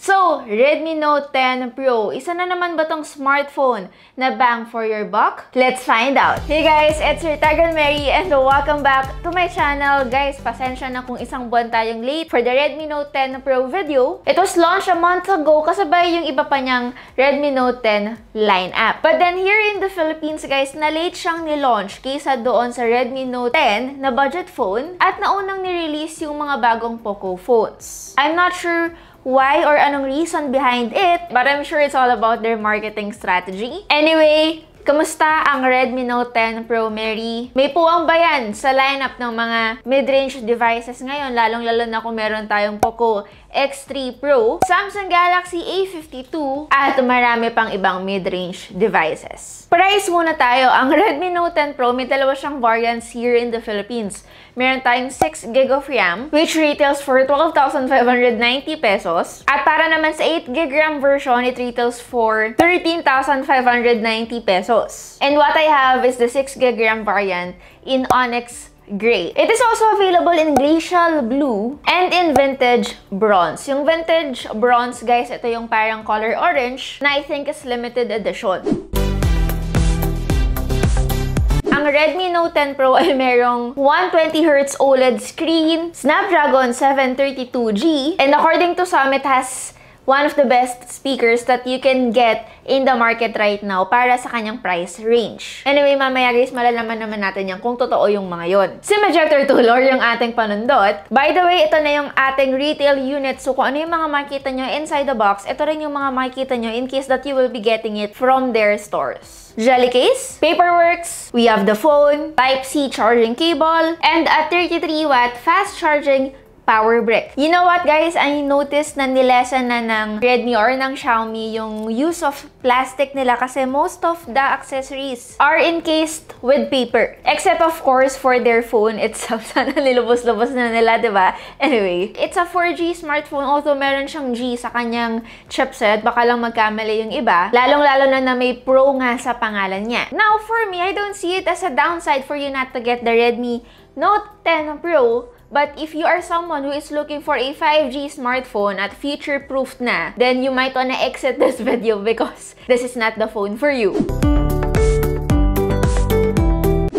So, Redmi Note 10 Pro, isa na naman ba tong smartphone na bang for your buck? Let's find out! Hey guys, it's your Tagal Mary and welcome back to my channel. Guys, pasensya na kung isang buwan tayong late for the Redmi Note 10 Pro video. It was launched a month ago kasabay yung iba pa niyang Redmi Note 10 lineup. But then here in the Philippines guys, na late siyang nilaunch kaysa doon sa Redmi Note 10 na budget phone at naunang nirelease yung mga bagong Poco phones. I'm not sure why or anong reason behind it, but I'm sure it's all about their marketing strategy. Anyway, kamusta ang Redmi Note 10 Pro, Mary? May puwang ba yan sa lineup ng mga mid-range devices ngayon, lalong-lalo na kung meron tayong Poco X3 Pro, Samsung Galaxy A52, at marami pang ibang mid-range devices. Price muna tayo. Ang Redmi Note 10 Pro, may dalawa siyang variants here in the Philippines. Meron tayong 6GB of RAM, which retails for 12,590 pesos. At para naman sa 8GB RAM version, it retails for 13,590 pesos. And what I have is the 6GB RAM variant in Onyx Gray. It is also available in glacial blue and in vintage bronze. Yung vintage bronze, guys, ito yung parang color orange na I think is limited edition. Ang Redmi Note 10 Pro ay merong 120Hz OLED screen, Snapdragon 732G, and according to some, it has one of the best speakers that you can get in the market right now para sa kanyang price range. Anyway, mamaya guys, malalaman naman natin yan kung totoo yung mga yon. SIM ejector tool or yung ating panundot. By the way, ito na yung ating retail unit. So kung ano yung mga makikita nyo inside the box, ito rin yung mga makikita nyo in case that you will be getting it from their stores. Jelly case, paperworks, we have the phone, Type-C charging cable, and a 33W fast charging power brick. You know what guys, I noticed na nilesan na ng Redmi or ng Xiaomi yung use of plastic nila kasi most of the accessories are encased with paper. Except of course for their phone itself. Sana nilubos-lubos na nila, diba? Anyway, it's a 4G smartphone although meron siyang G sa kanyang chipset. Baka lang magkamali yung iba. Lalong-lalo na may Pro nga sa pangalan niya. Now for me, I don't see it as a downside for you not to get the Redmi Note 10 Pro. But if you are someone who is looking for a 5G smartphone at future-proofed na, then you might wanna exit this video because this is not the phone for you.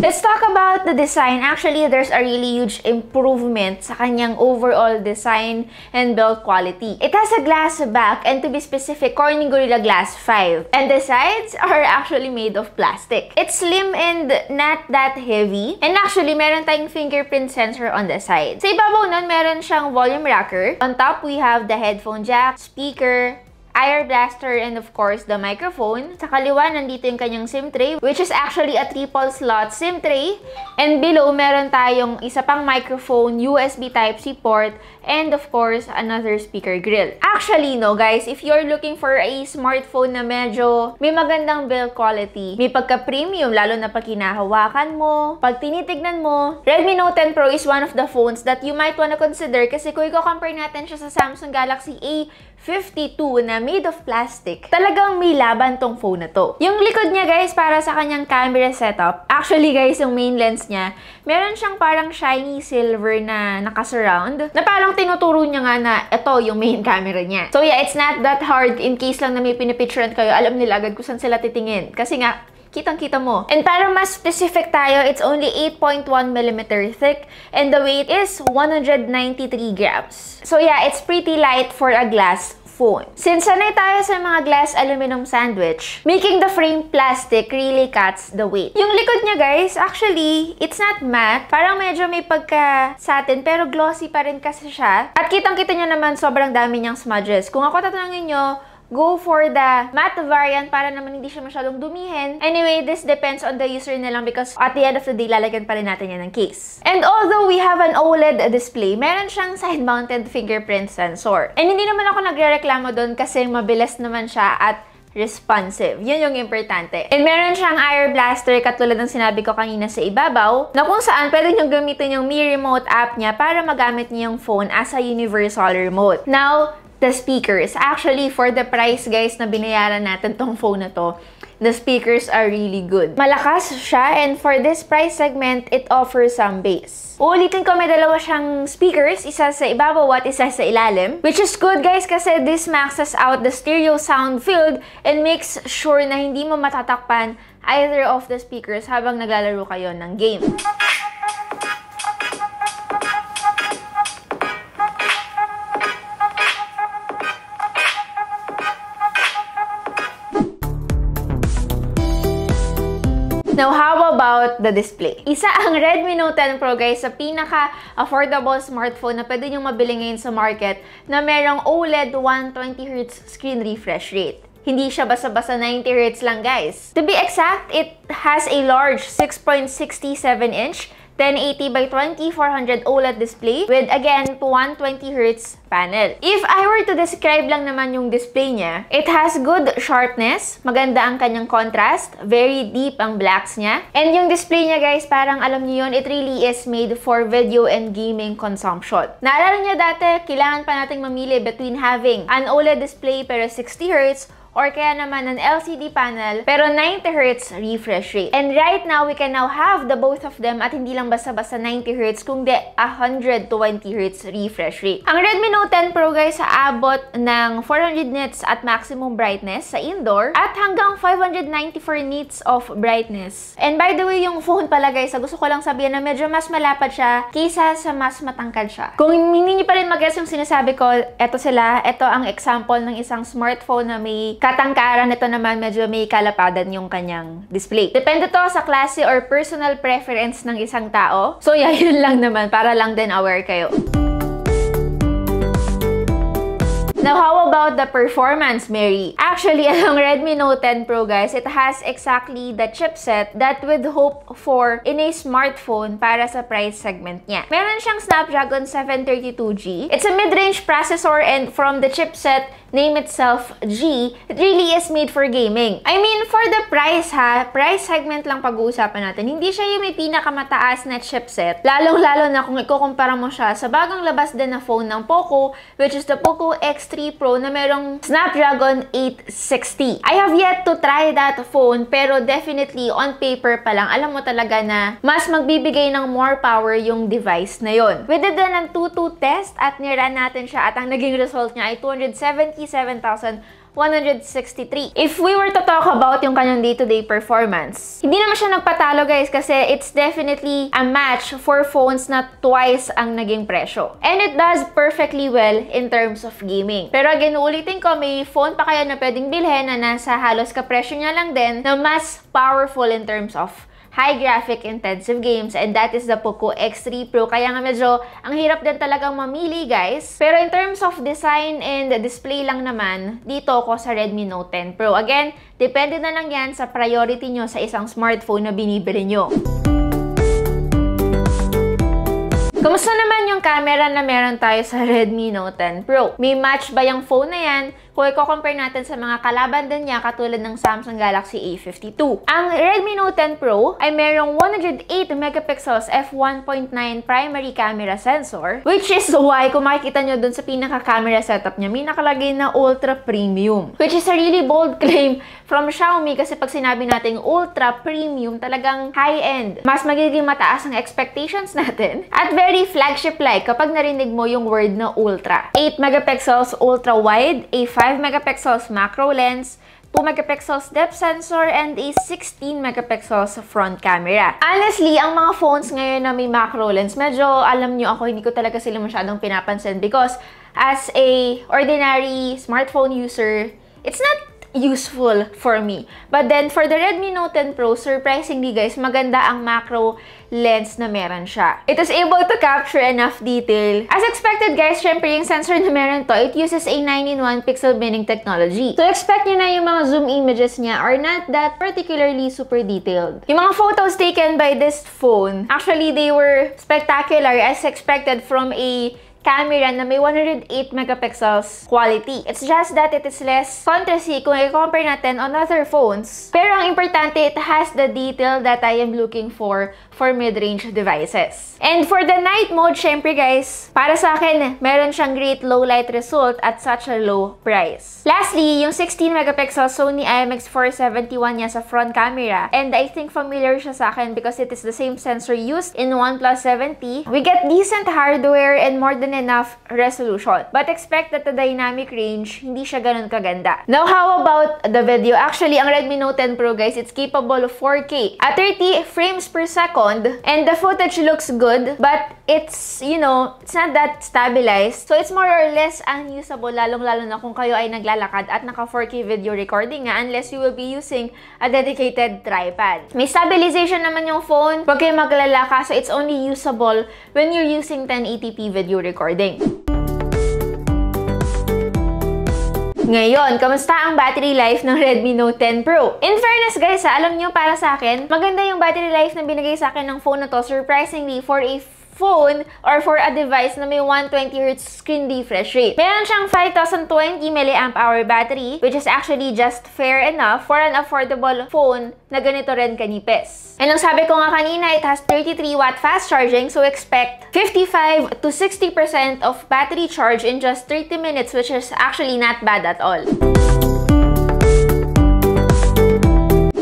Let's talk about the design. Actually, there's a really huge improvement sa kanyang overall design and build quality. It has a glass back and to be specific, Corning Gorilla Glass 5. And the sides are actually made of plastic. It's slim and not that heavy. And actually, meron tayong fingerprint sensor on the side. Sa ibabaw nun, meron siyang volume rocker. On top, we have the headphone jack, speaker, IR blaster, and of course, the microphone. Sa kaliwa, nandito yung kanyang SIM tray, which is actually a triple slot SIM tray. And below, meron tayong isa pang microphone, USB Type-C port, and of course, another speaker grill. Actually, no guys, if you're looking for a smartphone na medyo may magandang build quality, may pagka-premium, lalo na pag kinahawakan mo, pag tinitignan mo, Redmi Note 10 Pro is one of the phones that you might wanna consider kasi kung i-compare natin siya sa Samsung Galaxy A52 na made of plastic, talagang may laban tong phone na to. Yung likod niya guys, para sa kanyang camera setup, actually guys, yung main lens niya, meron siyang parang shiny silver na nakasurround, na parang tinuturo niya nga na ito yung main camera niya. So yeah, it's not that hard in case lang na may pinipicturean kayo, alam nila agad kung saan sila titingin. Kasi nga, kitang-kita mo. And para mas specific tayo, it's only 8.1mm thick and the weight is 193 grams. So yeah, it's pretty light for a glass phone. Since sanay tayo sa mga glass aluminum sandwich, making the frame plastic really cuts the weight. Yung likod niya guys, actually, it's not matte. Parang medyo may pagka-satin pero glossy pa rin kasi siya. At kitang-kita niyo naman sobrang dami niyang smudges. Kung ako tatanungin niyo, go for the matte variant para naman hindi siya masyadong dumihin. Anyway, this depends on the user na lang because at the end of the day, lalagyan pa rin natin yan ng case. And although we have an OLED display, meron siyang side-mounted fingerprint sensor. And hindi naman ako nagre-reklamo doon kasi mabilis naman siya at responsive. Yun yung importante. And meron siyang IR blaster katulad ng sinabi ko kanina sa ibabaw na kung saan pwede nyo gamitin yung Mi Remote app niya para magamit niyo yung phone as a universal remote. Now, the speakers. Actually, for the price guys na binayaran natin tong phone na to, the speakers are really good. Malakas siya, and for this price segment, it offers some bass. Uulitin ko, may dalawa siyang speakers, isa sa ibabaw at isa sa ilalim. Which is good guys kasi this maxes out the stereo sound field and makes sure na hindi mo matatakpan either of the speakers habang naglalaro kayo ng game. Now, how about the display? Isa ang Redmi Note 10 Pro guys sa pinaka-affordable smartphone na pwede nyo mabili ngayon sa market na merong OLED 120Hz screen refresh rate. Hindi siya basta-basta 90Hz lang guys. To be exact, it has a large 6.67-inch 1080 by 2400 OLED display with again 120Hz panel. If I were to describe lang naman yung display niya, it has good sharpness, maganda ang kanyang contrast, very deep ang blacks niya. And yung display niya guys, parang alam niyo yun, it really is made for video and gaming consumption. Naalala niyo dati, kailangan pa nating mamili between having an OLED display pero 60Hz or kaya naman an LCD panel pero 90Hz refresh rate. And right now, we can now have the both of them at hindi lang basta-basta 90Hz kundi 120Hz refresh rate. Ang Redmi Note 10 Pro guys, aabot ng 400 nits at maximum brightness sa indoor at hanggang 594 nits of brightness. And by the way, yung phone pala guys, gusto ko lang sabihin na medyo mas malapad siya kaysa sa mas matangkad siya. Kung hindi niyo pa rin mag-guess yung sinasabi ko, eto sila. Ito ang example ng isang smartphone na may katangkaran. Ito naman medyo may kalapadan yung kanyang display. Depende to sa klase or personal preference ng isang tao. So yeah, yun lang naman para lang din aware kayo. Now, how about the performance, Mary? Actually, ang Redmi Note 10 Pro, guys, it has exactly the chipset that we'd hope for in a smartphone para sa price segment niya. Meron siyang Snapdragon 732G. It's a mid-range processor and from the chipset, name itself G, it really is made for gaming. I mean, for the price ha, price segment lang pag-uusapan natin. Hindi siya yung may pinakamataas na chipset. Lalong-lalo na kung ikukumpara mo siya sa bagong labas din na phone ng Poco, which is the Poco X3 Pro na merong Snapdragon 860. I have yet to try that phone, pero definitely on paper pa lang, alam mo talaga na mas magbibigay ng more power yung device na yon. We did din ng 2-2 test at niran natin siya at ang naging result niya ay 277,163. If we were to talk about yung kanyang day-to-day performance, hindi naman siya nagpatalo guys kasi it's definitely a match for phones na twice ang naging presyo. And it does perfectly well in terms of gaming. Pero again, ulitin ko, may phone pa kaya na pwedeng bilhin na nasa halos kapresyo niya lang din na mas powerful in terms of high graphic intensive games, and that is the Poco X3 Pro. Kaya nga medyo ang hirap din talagang mamili guys. Pero in terms of design and display lang naman, dito ako sa Redmi Note 10 Pro. Again, depende na lang yan sa priority nyo sa isang smartphone na binibili nyo. Kamusta naman yung camera na meron tayo sa Redmi Note 10 Pro? May match ba yung phone na yan kung i-compare natin sa mga kalaban din niya katulad ng Samsung Galaxy A52? Ang Redmi Note 10 Pro ay merong 108 megapixels f1.9 primary camera sensor, which is why kung makikita nyo dun sa pinaka-camera setup niya, may nakalagay na ultra premium, which is a really bold claim from Xiaomi kasi pag sinabi natin ultra premium, talagang high-end. Mas magiging mataas ang expectations natin at very flagship-like kapag narinig mo yung word na ultra. 8 megapixels ultra wide, a 5 megapixels macro lens, 2 megapixels depth sensor, and a 16 megapixels front camera. Honestly, ang mga phones ngayon na may macro lens, medyo alam nyo ako, hindi ko talaga sila masyadong pinapansin because as a ordinary smartphone user, it's not useful for me. But then, for the Redmi Note 10 Pro, surprisingly guys, maganda ang macro lens na meron siya. It is able to capture enough detail. As expected guys, syempre yung sensor na meron to, it uses a 9-in-1 pixel binning technology. So expect nyo na yung mga zoom images niya are not that particularly super detailed. Yung mga photos taken by this phone, actually they were spectacular as expected from a camera na may 108 megapixels quality. It's just that it is less contrasty kung i-compare natin on other phones. Pero ang importante, it has the detail that I am looking for mid-range devices. And for the night mode, syempre guys, para sa akin, meron siyang great low light result at such a low price. Lastly, yung 16 megapixel Sony IMX471 niya sa front camera, and I think familiar siya sa akin because it is the same sensor used in OnePlus 7T. We get decent hardware and more than enough resolution. But expect that the dynamic range, hindi siya ganun kaganda. Now, how about the video? Actually, ang Redmi Note 10 Pro guys, it's capable of 4K at 30 frames per second, and the footage looks good, but it's, you know, it's not that stabilized. So, it's more or less unusable, lalong-lalo na kung kayo ay naglalakad at naka 4K video recording nga, unless you will be using a dedicated tripod. May stabilization naman yung phone, huwag kayo maglala, so it's only usable when you're using 1080p video recording. Ngayon, kamusta ang battery life ng Redmi Note 10 Pro? In fairness guys, alam nyo, para sa akin, maganda yung battery life na binigay sa akin ng phone na to, surprisingly, for a phone or for a device na may 120Hz screen refresh rate. Meron siyang 5020 mAh battery, which is actually just fair enough for an affordable phone na ganito rin kanipis. And ang sabi ko nga kanina, it has 33W fast charging, so expect 55 to 60% of battery charge in just 30 minutes, which is actually not bad at all.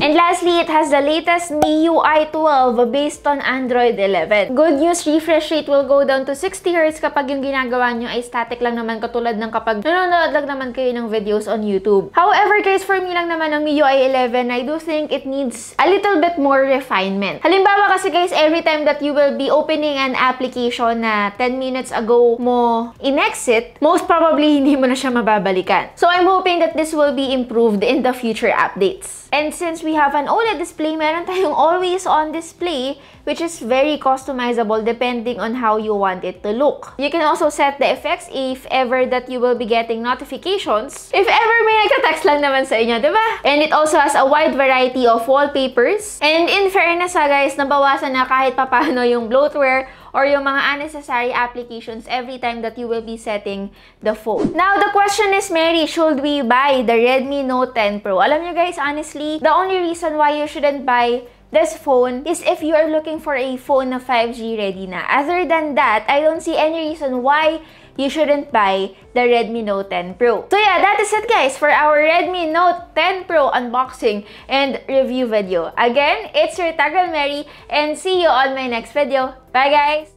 And lastly, it has the latest MIUI 12 based on Android 11. Good news, refresh rate will go down to 60Hz kapag yung ginagawa nyo ay static lang naman, katulad ng kapag nanonood lang naman kayo ng videos on YouTube. However guys, for me lang naman ang MIUI 11, I do think it needs a little bit more refinement. Halimbawa kasi guys, every time that you will be opening an application na 10 minutes ago mo in-exit, most probably hindi mo na siya mababalikan. So I'm hoping that this will be improved in the future updates. And since we have an OLED display, meron tayong always on display, which is very customizable depending on how you want it to look. You can also set the effects if ever that you will be getting notifications. If ever may nagka-text lang naman sa inyo, diba? And it also has a wide variety of wallpapers. And in fairness guys, nabawasan na kahit papano yung bloatware or yung mga unnecessary applications every time that you will be setting the phone. Now, the question is, Mary, should we buy the Redmi Note 10 Pro? Alam nyo guys, honestly, the only reason why you shouldn't buy this phone is if you are looking for a phone na 5G ready na. Other than that, I don't see any reason why you shouldn't buy the Redmi Note 10 Pro. So yeah, that is it guys for our Redmi Note 10 Pro unboxing and review video. Again, it's your Tagal Mary, and see you on my next video. Bye guys!